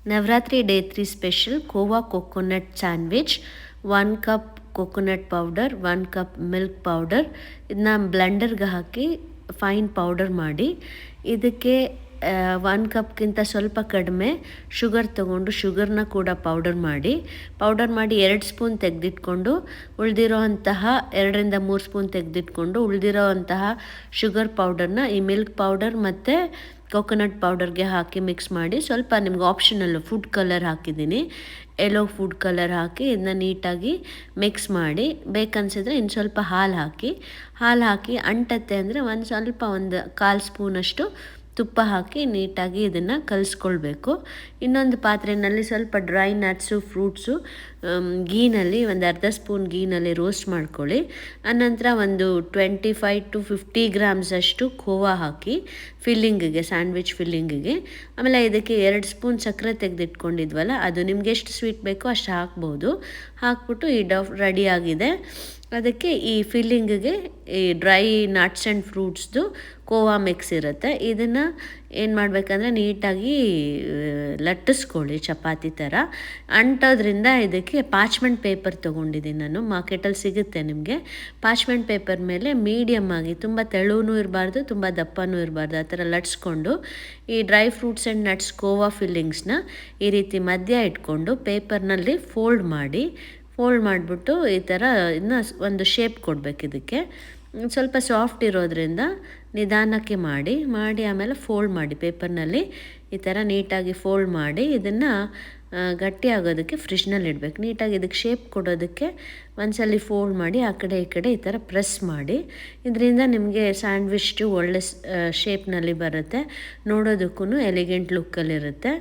Navratri day 3 special khova coconut sandwich. 1 cup coconut powder, 1 cup milk powder, ಇದನ್ನ ಬ್ಲೆಂಡರ್ಗೆ ಹಾಕಿ fine powder ಮಾಡಿ, ಇದಕ್ಕೆ 1 ಕಪ್ಗಿಂತ ಸ್ವಲ್ಪ ಕಡಿಮೆ ಶುಗರ್ ತೊಗೊಂಡು ಶುಗರ್ನ ಕೂಡ ಪೌಡರ್ ಮಾಡಿ 2 ಸ್ಪೂನ್ ತೆಗೆದಿಟ್ಕೊಂಡು ಉಳಿದಿರೋ ಅಂತಹ 2-3 ಸ್ಪೂನ್ ತೆಗೆದಿಟ್ಕೊಂಡು ಉಳಿದಿರೋ ಅಂತಹ ಶುಗರ್ ಪೌಡರ್ನ ಈ ಮಿಲ್ಕ್ ಪೌಡರ್ ಮತ್ತು ಕೋಕೋನಟ್ ಪೌಡರ್ಗೆ ಹಾಕಿ ಮಿಕ್ಸ್ ಮಾಡಿ, ಸ್ವಲ್ಪ ನಿಮ್ಗೆ ಆಪ್ಷನಲ್ಲು ಫುಡ್ ಕಲರ್ ಹಾಕಿದ್ದೀನಿ, ಎಲ್ಲೋ ಫುಡ್ ಕಲರ್ ಹಾಕಿ ಇದನ್ನ ನೀಟಾಗಿ ಮಿಕ್ಸ್ ಮಾಡಿ, ಬೇಕನ್ಸಿದ್ರೆ ಇನ್ನು ಸ್ವಲ್ಪ ಹಾಲು ಹಾಕಿ ಅಂಟತ್ತೆ ಅಂದರೆ ಒಂದು 1/4 ಸ್ಪೂನಷ್ಟು ತುಪ್ಪ ಹಾಕಿ ನೀಟಾಗಿ ಇದನ್ನು ಕಲಿಸ್ಕೊಳ್ಬೇಕು. ಇನ್ನೊಂದು ಪಾತ್ರೆಯಲ್ಲಿ ಸ್ವಲ್ಪ ಡ್ರೈ ನಟ್ಸು, ಫ್ರೂಟ್ಸು ಗೀನಲ್ಲಿ ಒಂದು ಅರ್ಧ ಸ್ಪೂನ್ ಗೀನಲ್ಲಿ ರೋಸ್ಟ್ ಮಾಡ್ಕೊಳ್ಳಿ. ಆನಂತರ ಒಂದು 25 to 50 ಗ್ರಾಮ್ಸ್ ಅಷ್ಟು ಖೋವಾ ಹಾಕಿ ಫಿಲ್ಲಿಂಗಿಗೆ, ಸ್ಯಾಂಡ್ವಿಚ್ ಫಿಲ್ಲಿಂಗಿಗೆ. ಆಮೇಲೆ ಇದಕ್ಕೆ 2 ಸ್ಪೂನ್ ಸಕ್ಕರೆ ತೆಗೆದಿಟ್ಕೊಂಡಿದ್ವಲ್ಲ, ಅದು ನಿಮ್ಗೆ ಎಷ್ಟು ಸ್ವೀಟ್ ಬೇಕೋ ಅಷ್ಟು ಹಾಕ್ಬೋದು. ಹಾಕ್ಬಿಟ್ಟು ಈ ಡವ್ ರೆಡಿಯಾಗಿದೆ. ಅದಕ್ಕೆ ಈ ಫಿಲ್ಲಿಂಗಿಗೆ ಈ dry nuts and ಫ್ರೂಟ್ಸ್ದು khoa mix ಇರುತ್ತೆ. ಇದನ್ನು ಏನು ಮಾಡಬೇಕಂದ್ರೆ ನೀಟಾಗಿ ಲಟ್ಟಿಸ್ಕೊಳ್ಳಿ ಚಪಾತಿ ಥರ. ಅಂಟೋದ್ರಿಂದ ಇದಕ್ಕೆ ಪಾಚ್ಮೆಂಟ್ ಪೇಪರ್ ತೊಗೊಂಡಿದ್ದೀನಿ ನಾನು, ಮಾರ್ಕೆಟಲ್ಲಿ ಸಿಗುತ್ತೆ ನಿಮಗೆ. ಪಾಚ್ಮೆಂಟ್ ಪೇಪರ್ ಮೇಲೆ ಮೀಡಿಯಮ್ ಆಗಿ, ತುಂಬ ತೆಳುವೂ ಇರಬಾರ್ದು, ತುಂಬ ದಪ್ಪನೂ ಇರಬಾರ್ದು, ಆ ಥರ ಲಟ್ಸ್ಕೊಂಡು ಈ dry fruits and nuts khoa ಫಿಲ್ಲಿಂಗ್ಸ್ನ ಈ ರೀತಿ ಮಧ್ಯ ಇಟ್ಕೊಂಡು ಪೇಪರ್ನಲ್ಲಿ ಫೋಲ್ಡ್ ಮಾಡಿಬಿಟ್ಟು ಈ ಥರ ಇನ್ನು ಒಂದು ಶೇಪ್ ಕೊಡಬೇಕು. ಇದಕ್ಕೆ ಸ್ವಲ್ಪ ಸಾಫ್ಟ್ ಇರೋದ್ರಿಂದ ನಿಧಾನಕ್ಕೆ ಮಾಡಿ ಆಮೇಲೆ ಫೋಲ್ಡ್ ಮಾಡಿ, ಪೇಪರ್ನಲ್ಲಿ ಈ ಥರ ನೀಟಾಗಿ ಫೋಲ್ಡ್ ಮಾಡಿ ಇದನ್ನು ಗಟ್ಟಿ ಆಗೋದಕ್ಕೆ ಫ್ರಿಜ್ನಲ್ಲಿ ಇಡಬೇಕು. ನೀಟಾಗಿ ಇದಕ್ಕೆ ಶೇಪ್ ಕೊಡೋದಕ್ಕೆ ಒಂದ್ಸಲಿ ಫೋಲ್ಡ್ ಮಾಡಿ ಆ ಕಡೆ ಈ ಕಡೆ ಈ ಥರ ಪ್ರೆಸ್ ಮಾಡಿ. ಇದರಿಂದ ನಿಮಗೆ ಸ್ಯಾಂಡ್ವಿಚ್ಚು ಒಳ್ಳೆ ಶೇಪ್ನಲ್ಲಿ ಬರುತ್ತೆ, ನೋಡೋದಕ್ಕೂ ಎಲಿಗೆಂಟ್ ಲುಕ್ಕಲ್ಲಿರುತ್ತೆ.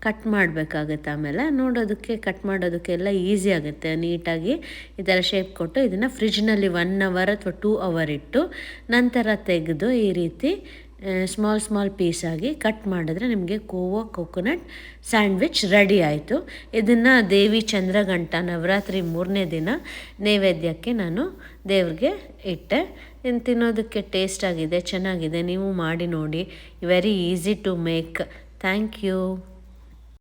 ಕಟ್ ಮಾಡಬೇಕಾಗತ್ತೆ, ಆಮೇಲೆ ನೋಡೋದಕ್ಕೆ ಕಟ್ ಮಾಡೋದಕ್ಕೆಲ್ಲ ಈಸಿ ಆಗುತ್ತೆ. ನೀಟಾಗಿ ಈ ಥರ ಶೇಪ್ ಕೊಟ್ಟು ಇದನ್ನು ಫ್ರಿಜ್ನಲ್ಲಿ 1 hour ಅಥವಾ 2 hour ಇಟ್ಟು ನಂತರ ತೆಗೆದು ಈ ರೀತಿ ಸ್ಮಾಲ್ ಪೀಸಾಗಿ ಕಟ್ ಮಾಡಿದ್ರೆ ನಿಮಗೆ ಕೋವಾ ಕೊಕೊನಟ್ ಸ್ಯಾಂಡ್ವಿಚ್ ರೆಡಿ ಆಯಿತು. ಇದನ್ನು ದೇವಿ ಚಂದ್ರಘಂಟ ನವರಾತ್ರಿ 3ನೇ ದಿನ ನೈವೇದ್ಯಕ್ಕೆ ನಾನು ದೇವ್ರಿಗೆ ಇಟ್ಟೆ. ಇನ್ನು ತಿನ್ನೋದಕ್ಕೆ ಟೇಸ್ಟ್ ಆಗಿದೆ, ಚೆನ್ನಾಗಿದೆ. ನೀವು ಮಾಡಿ ನೋಡಿ, very easy to make. Thank you.